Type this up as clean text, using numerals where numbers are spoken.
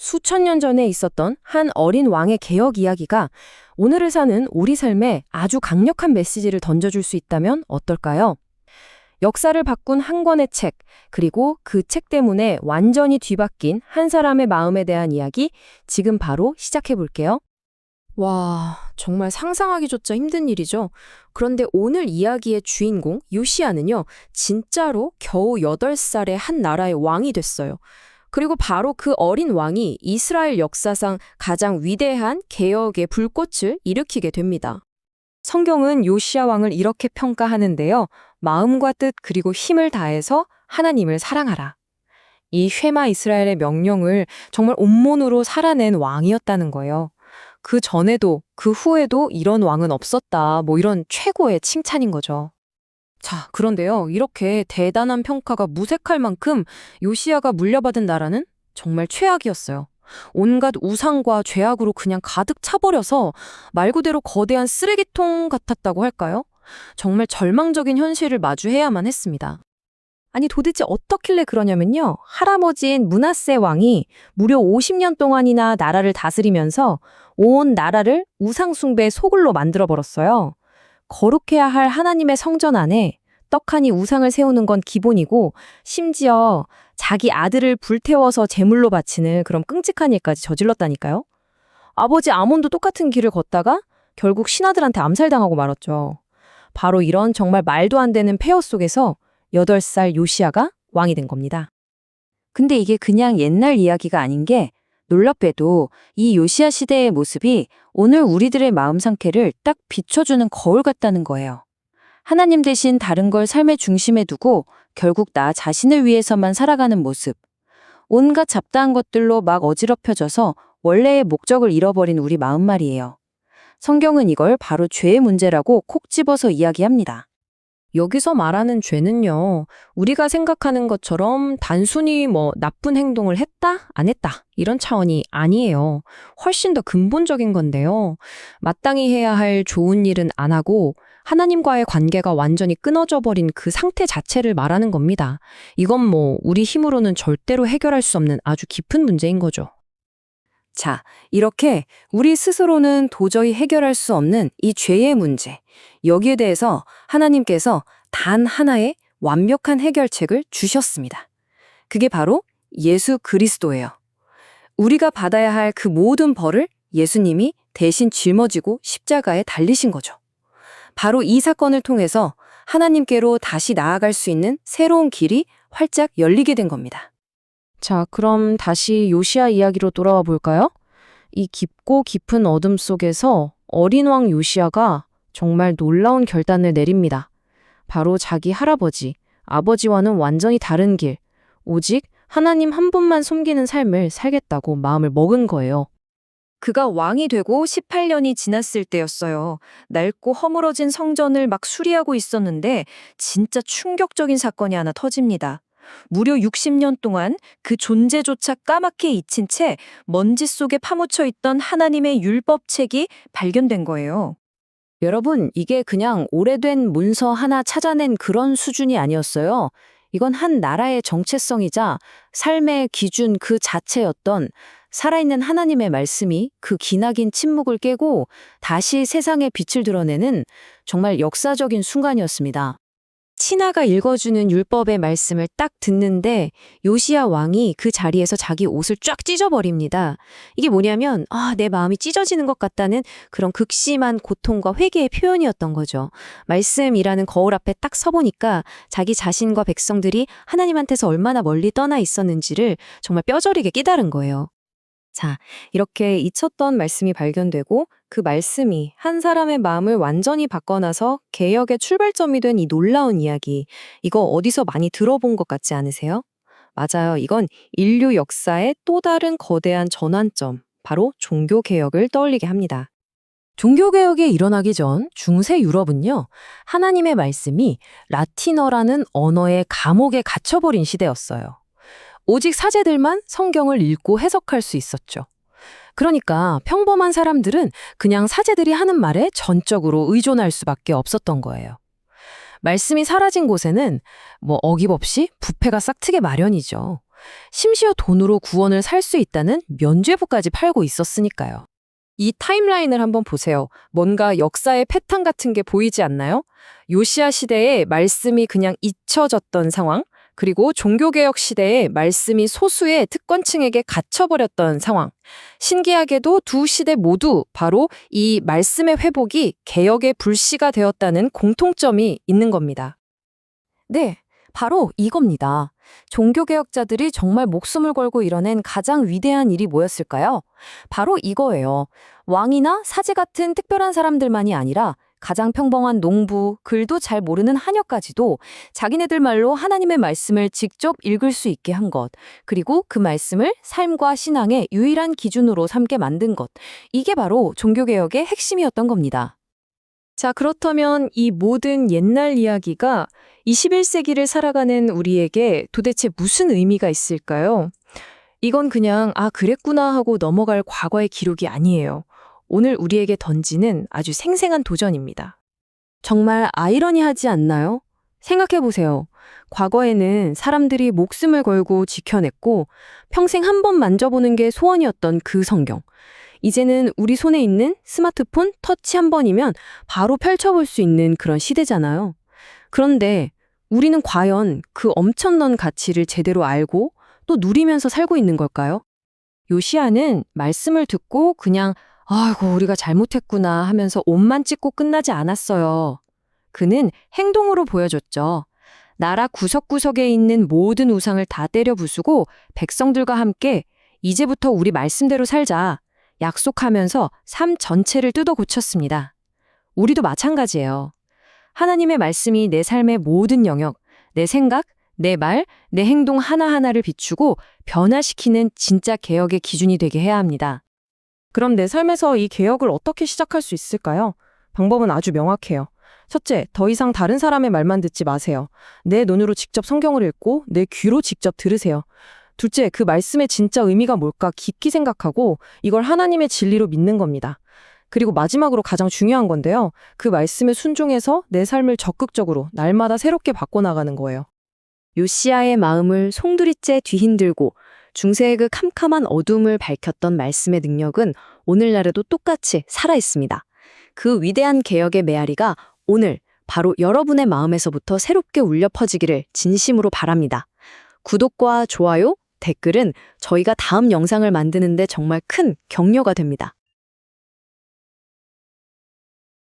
수천 년 전에 있었던 한 어린 왕의 개혁 이야기가 오늘을 사는 우리 삶에 아주 강력한 메시지를 던져줄 수 있다면 어떨까요? 역사를 바꾼 한 권의 책, 그리고 그 책 때문에 완전히 뒤바뀐 한 사람의 마음에 대한 이야기, 지금 바로 시작해 볼게요. 와, 정말 상상하기조차 힘든 일이죠. 그런데 오늘 이야기의 주인공 요시야는요, 진짜로 겨우 8살의 한 나라의 왕이 됐어요. 그리고 바로 그 어린 왕이 이스라엘 역사상 가장 위대한 개혁의 불꽃을 일으키게 됩니다. 성경은 요시야 왕을 이렇게 평가하는데요. 마음과 뜻 그리고 힘을 다해서 하나님을 사랑하라. 이 쉐마 이스라엘의 명령을 정말 온몸으로 살아낸 왕이었다는 거예요. 그 전에도 그 후에도 이런 왕은 없었다. 이런 최고의 칭찬인 거죠. 자, 그런데요. 이렇게 대단한 평가가 무색할 만큼 요시야가 물려받은 나라는 정말 최악이었어요. 온갖 우상과 죄악으로 그냥 가득 차버려서 말 그대로 거대한 쓰레기통 같았다고 할까요? 정말 절망적인 현실을 마주해야만 했습니다. 아니 도대체 어떻길래 그러냐면요. 할아버지인 므낫세 왕이 무려 50년 동안이나 나라를 다스리면서 온 나라를 우상 숭배의 소굴로 만들어버렸어요. 거룩해야 할 하나님의 성전 안에 떡하니 우상을 세우는 건 기본이고 심지어 자기 아들을 불태워서 제물로 바치는 그런 끔찍한 일까지 저질렀다니까요. 아버지 아몬도 똑같은 길을 걷다가 결국 신하들한테 암살당하고 말았죠. 바로 이런 정말 말도 안 되는 폐허 속에서 8살 요시야가 왕이 된 겁니다. 근데 이게 그냥 옛날 이야기가 아닌 게 놀랍게도 이 요시야 시대의 모습이 오늘 우리들의 마음 상태를 딱 비춰주는 거울 같다는 거예요. 하나님 대신 다른 걸 삶의 중심에 두고 결국 나 자신을 위해서만 살아가는 모습. 온갖 잡다한 것들로 막 어지럽혀져서 원래의 목적을 잃어버린 우리 마음 말이에요. 성경은 이걸 바로 죄의 문제라고 콕 집어서 이야기합니다. 여기서 말하는 죄는요, 우리가 생각하는 것처럼 단순히 나쁜 행동을 했다, 안 했다, 이런 차원이 아니에요. 훨씬 더 근본적인 건데요. 마땅히 해야 할 좋은 일은 안 하고 하나님과의 관계가 완전히 끊어져 버린 그 상태 자체를 말하는 겁니다. 이건 우리 힘으로는 절대로 해결할 수 없는 아주 깊은 문제인 거죠. 자, 이렇게 우리 스스로는 도저히 해결할 수 없는 이 죄의 문제, 여기에 대해서 하나님께서 단 하나의 완벽한 해결책을 주셨습니다. 그게 바로 예수 그리스도예요. 우리가 받아야 할 그 모든 벌을 예수님이 대신 짊어지고 십자가에 달리신 거죠. 바로 이 사건을 통해서 하나님께로 다시 나아갈 수 있는 새로운 길이 활짝 열리게 된 겁니다. 자, 그럼 다시 요시야 이야기로 돌아와 볼까요? 이 깊고 깊은 어둠 속에서 어린 왕 요시야가 정말 놀라운 결단을 내립니다. 바로 자기 할아버지, 아버지와는 완전히 다른 길, 오직 하나님 한 분만 섬기는 삶을 살겠다고 마음을 먹은 거예요. 그가 왕이 되고 18년이 지났을 때였어요. 낡고 허물어진 성전을 막 수리하고 있었는데 진짜 충격적인 사건이 하나 터집니다. 무려 60년 동안 그 존재조차 까맣게 잊힌 채 먼지 속에 파묻혀 있던 하나님의 율법책이 발견된 거예요. 여러분, 이게 그냥 오래된 문서 하나 찾아낸 그런 수준이 아니었어요. 이건 한 나라의 정체성이자 삶의 기준 그 자체였던 살아있는 하나님의 말씀이 그 기나긴 침묵을 깨고 다시 세상에 빛을 드러내는 정말 역사적인 순간이었습니다. 친하가 읽어주는 율법의 말씀을 딱 듣는데 요시야 왕이 그 자리에서 자기 옷을 쫙 찢어버립니다. 이게 뭐냐면 내 마음이 찢어지는 것 같다는 그런 극심한 고통과 회개의 표현이었던 거죠. 말씀이라는 거울 앞에 딱 서보니까 자기 자신과 백성들이 하나님한테서 얼마나 멀리 떠나 있었는지를 정말 뼈저리게 깨달은 거예요. 자, 이렇게 잊혔던 말씀이 발견되고 그 말씀이 한 사람의 마음을 완전히 바꿔놔서 개혁의 출발점이 된 이 놀라운 이야기, 이거 어디서 많이 들어본 것 같지 않으세요? 맞아요. 이건 인류 역사의 또 다른 거대한 전환점, 바로 종교개혁을 떠올리게 합니다. 종교개혁이 일어나기 전 중세 유럽은요, 하나님의 말씀이 라틴어라는 언어의 감옥에 갇혀버린 시대였어요. 오직 사제들만 성경을 읽고 해석할 수 있었죠. 그러니까 평범한 사람들은 그냥 사제들이 하는 말에 전적으로 의존할 수밖에 없었던 거예요. 말씀이 사라진 곳에는 어김없이 부패가 싹트게 마련이죠. 심지어 돈으로 구원을 살 수 있다는 면죄부까지 팔고 있었으니까요. 이 타임라인을 한번 보세요. 뭔가 역사의 패턴 같은 게 보이지 않나요? 요시야 시대에 말씀이 그냥 잊혀졌던 상황, 그리고 종교개혁 시대에 말씀이 소수의 특권층에게 갇혀버렸던 상황. 신기하게도 두 시대 모두 바로 이 말씀의 회복이 개혁의 불씨가 되었다는 공통점이 있는 겁니다. 네, 바로 이겁니다. 종교개혁자들이 정말 목숨을 걸고 이뤄낸 가장 위대한 일이 뭐였을까요? 바로 이거예요. 왕이나 사제 같은 특별한 사람들만이 아니라 가장 평범한 농부, 글도 잘 모르는 하녀까지도 자기네들 말로 하나님의 말씀을 직접 읽을 수 있게 한 것, 그리고 그 말씀을 삶과 신앙의 유일한 기준으로 삼게 만든 것, 이게 바로 종교개혁의 핵심이었던 겁니다. 자, 그렇다면 이 모든 옛날 이야기가 21세기를 살아가는 우리에게 도대체 무슨 의미가 있을까요? 이건 그냥 그랬구나 하고 넘어갈 과거의 기록이 아니에요. 오늘 우리에게 던지는 아주 생생한 도전입니다. 정말 아이러니하지 않나요? 생각해보세요. 과거에는 사람들이 목숨을 걸고 지켜냈고 평생 한 번 만져보는 게 소원이었던 그 성경. 이제는 우리 손에 있는 스마트폰 터치 한 번이면 바로 펼쳐볼 수 있는 그런 시대잖아요. 그런데 우리는 과연 그 엄청난 가치를 제대로 알고 또 누리면서 살고 있는 걸까요? 요시야는 말씀을 듣고 그냥 아이고 우리가 잘못했구나 하면서 옷만 찢고 끝나지 않았어요. 그는 행동으로 보여줬죠. 나라 구석구석에 있는 모든 우상을 다 때려 부수고 백성들과 함께 이제부터 우리 말씀대로 살자 약속하면서 삶 전체를 뜯어 고쳤습니다. 우리도 마찬가지예요. 하나님의 말씀이 내 삶의 모든 영역, 내 생각, 내 말, 내 행동 하나하나를 비추고 변화시키는 진짜 개혁의 기준이 되게 해야 합니다. 그럼 내 삶에서 이 개혁을 어떻게 시작할 수 있을까요? 방법은 아주 명확해요. 첫째, 더 이상 다른 사람의 말만 듣지 마세요. 내 눈으로 직접 성경을 읽고 내 귀로 직접 들으세요. 둘째, 그 말씀의 진짜 의미가 뭘까 깊이 생각하고 이걸 하나님의 진리로 믿는 겁니다. 그리고 마지막으로 가장 중요한 건데요. 그 말씀에 순종해서 내 삶을 적극적으로 날마다 새롭게 바꿔나가는 거예요. 요시야의 마음을 송두리째 뒤흔들고 중세의 그 캄캄한 어둠을 밝혔던 말씀의 능력은 오늘날에도 똑같이 살아있습니다. 그 위대한 개혁의 메아리가 오늘 바로 여러분의 마음에서부터 새롭게 울려 퍼지기를 진심으로 바랍니다. 구독과 좋아요, 댓글은 저희가 다음 영상을 만드는데 정말 큰 격려가 됩니다.